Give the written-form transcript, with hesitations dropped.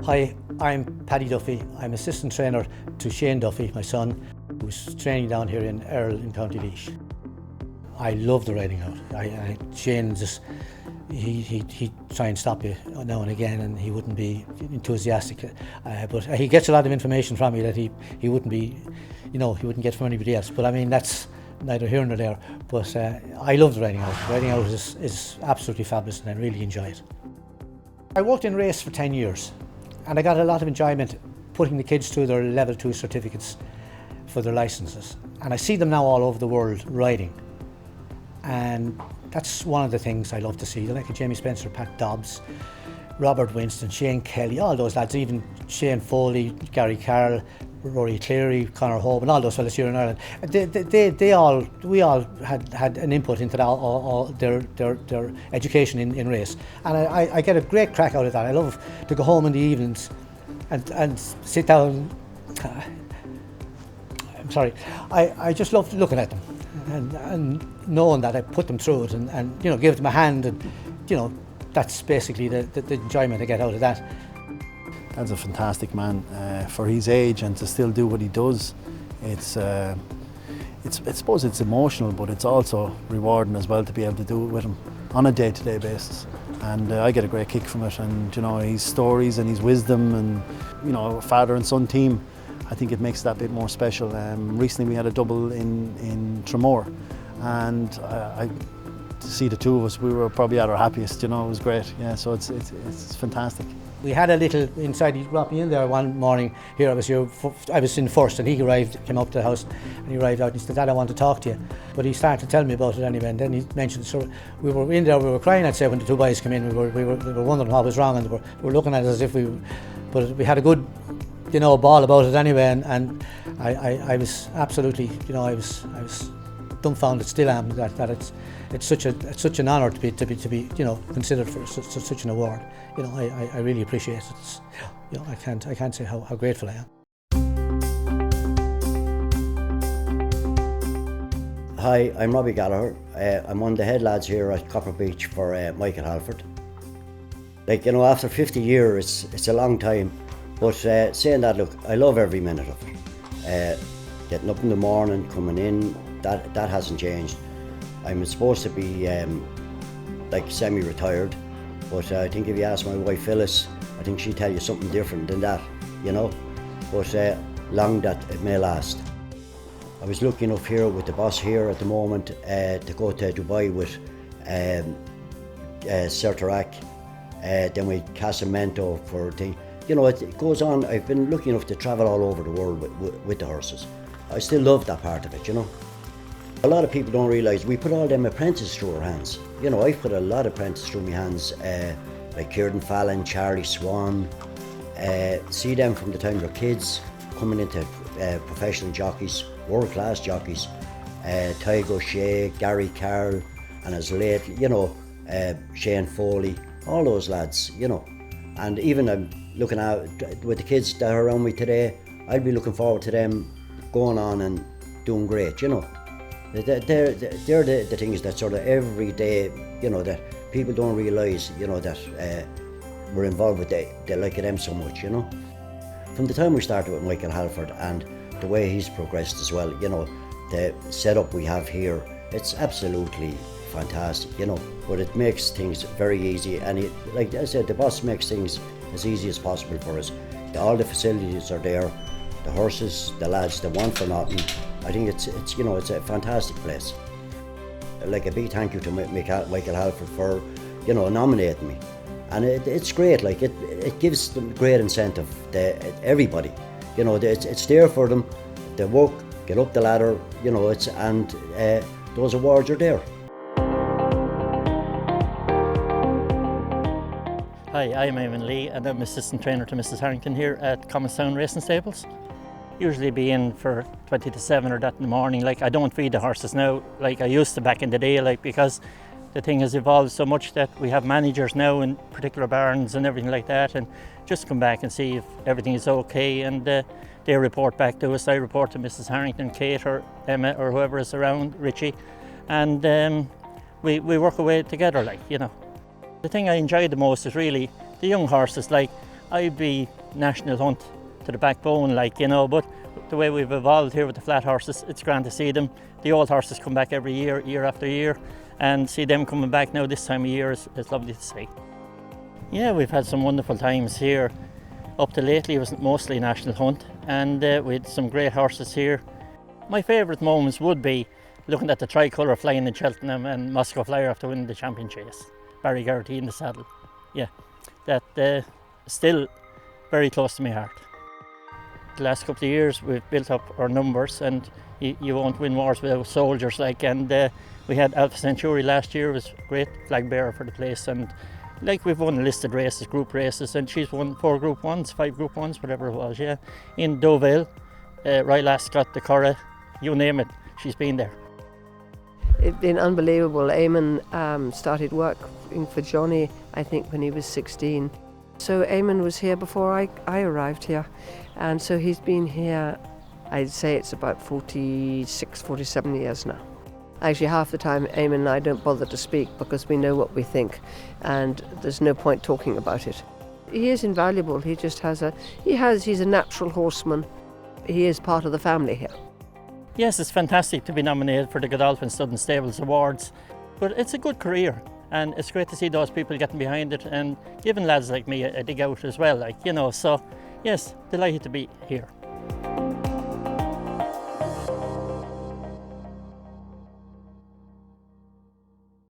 Hi, I'm Paddy Duffy. I'm assistant trainer to Shane Duffy, my son, who's training down here in Earl in County Laois. I love the riding out. Shane just, he'd try and stop you now and again, and he wouldn't be enthusiastic. But he gets a lot of information from me that he wouldn't be, he wouldn't get from anybody else. But I mean, that's neither here nor there. But I love the riding out. Riding out is absolutely fabulous, and I really enjoy it. I worked in race for 10 years. And I got a lot of enjoyment putting the kids through their level 2 certificates for their licences. And I see them now all over the world riding. And that's one of the things I love to see. Like Jamie Spencer, Pat Dobbs, Robert Winston, Shane Kelly, all those lads, even Shane Foley, Gary Carroll, Rory Cleary, Conor Hope, and all those fellas here in Ireland. We all had an input into that, all their education in race, and I get a great crack out of that. I love to go home in the evenings and sit down. I'm sorry, I just love looking at them and knowing that I put them through it and give them a hand, and that's basically the enjoyment I get out of that. Dad's a fantastic man for his age, and to still do what he does. I suppose it's emotional, but it's also rewarding as well to be able to do it with him on a day-to-day basis. And I get a great kick from it. And his stories and his wisdom, and a father and son team, I think it makes that bit more special. Recently we had a double in Tramore, and to see the two of us, we were probably at our happiest. It was great. Yeah, so it's fantastic. We had a little inside. He brought me in there one morning. I was in first, and he came up to the house, and he arrived out and he said, "Dad, I want to talk to you." But he started to tell me about it anyway, and then he mentioned, so we were in there, we were crying, I'd say, when the two boys came in. We were wondering what was wrong, and they were looking at us as if but we had a good, ball about it anyway, and I was absolutely, I was dumbfounded, still am, that it's such an honour to be considered for such an award. I really appreciate it. I can't say how grateful I am. Hi, I'm Robbie Geller. I'm one of the head lads here at Copper Beach for Michael Halford. After 50 years, it's a long time, but saying that, look, I love every minute of it. Getting up in the morning, coming in, that hasn't changed. I'm supposed to be semi-retired, but I think if you ask my wife Phyllis, I think she'd tell you something different than that, but long that it may last. I was lucky enough here with the boss here at the moment to go to Dubai with Sertarak, then with Casamento for thing. It goes on. I've been lucky enough to travel all over the world with the horses. I still love that part of it, A lot of people don't realise we put all them apprentices through our hands. I've put a lot of apprentices through my hands, like Kieran Fallon, Charlie Swan. See them from the time they're kids, coming into professional jockeys, world-class jockeys. Ty Gaucher, Gary Carroll, and as late, Shane Foley, all those lads, And even I'm looking at, with the kids that are around me today, I'll be looking forward to them going on and doing great, They're the things that sort of every day, that people don't realise, that we're involved with. They like them so much, From the time we started with Michael Halford and the way he's progressed as well, the setup we have here, it's absolutely fantastic, But it makes things very easy, and like I said, the boss makes things as easy as possible for us. All the facilities are there, the horses, the lads, they want for nothing. I think it's a fantastic place. Like a big thank you to Michael Halford for nominating me, and it's great. Like it gives them great incentive to everybody. It's there for them. They work, get up the ladder. Those awards are there. Hi, I'm Eamon Leigh, and I'm assistant trainer to Mrs. Harrington here at Commonstown Racing Stables. Usually be in for 20 to 7 or that in the morning. I don't feed the horses now like I used to back in the day, because the thing has evolved so much that we have managers now in particular barns and everything like that, and just come back and see if everything is okay, and they report back to us. I report to Mrs. Harrington, Kate or Emma or whoever is around, Richie, and we work away together, The thing I enjoy the most is really the young horses. I'd be national hunt to the backbone, like, you know, but the way we've evolved here with the flat horses, it's grand to see them. The old horses come back every year, year after year, and see them coming back now this time of year is lovely to see. Yeah, we've had some wonderful times here. Up to lately it was mostly national hunt, and we had some great horses here. My favourite moments would be looking at the tricolour flying in Cheltenham and Moscow Flyer after winning the champion chase. Barry Garrity in the saddle. Yeah, that still very close to my heart. The last couple of years we've built up our numbers, and you won't win wars without soldiers, like, and we had Alpha Centauri last year, was a great flag bearer for the place, and like we've won listed races, group races, and she's won 4 Group 1s, 5 Group 1s, whatever it was, yeah. In Deauville, Royal Ascot, the Curragh, you name it, she's been there. It's been unbelievable. Eamon started working for Johnny, I think, when he was 16. So Eamon was here before I arrived here, and so he's been here, I'd say it's about 46, 47 years now. Actually, half the time Eamon and I don't bother to speak because we know what we think, and there's no point talking about it. He is invaluable. He just has he's a natural horseman. He is part of the family here. Yes, it's fantastic to be nominated for the Godolphin Stud and Stables Awards, but it's a good career, and it's great to see those people getting behind it and giving lads like me a dig out as well, like, you know, so yes, delighted to be here.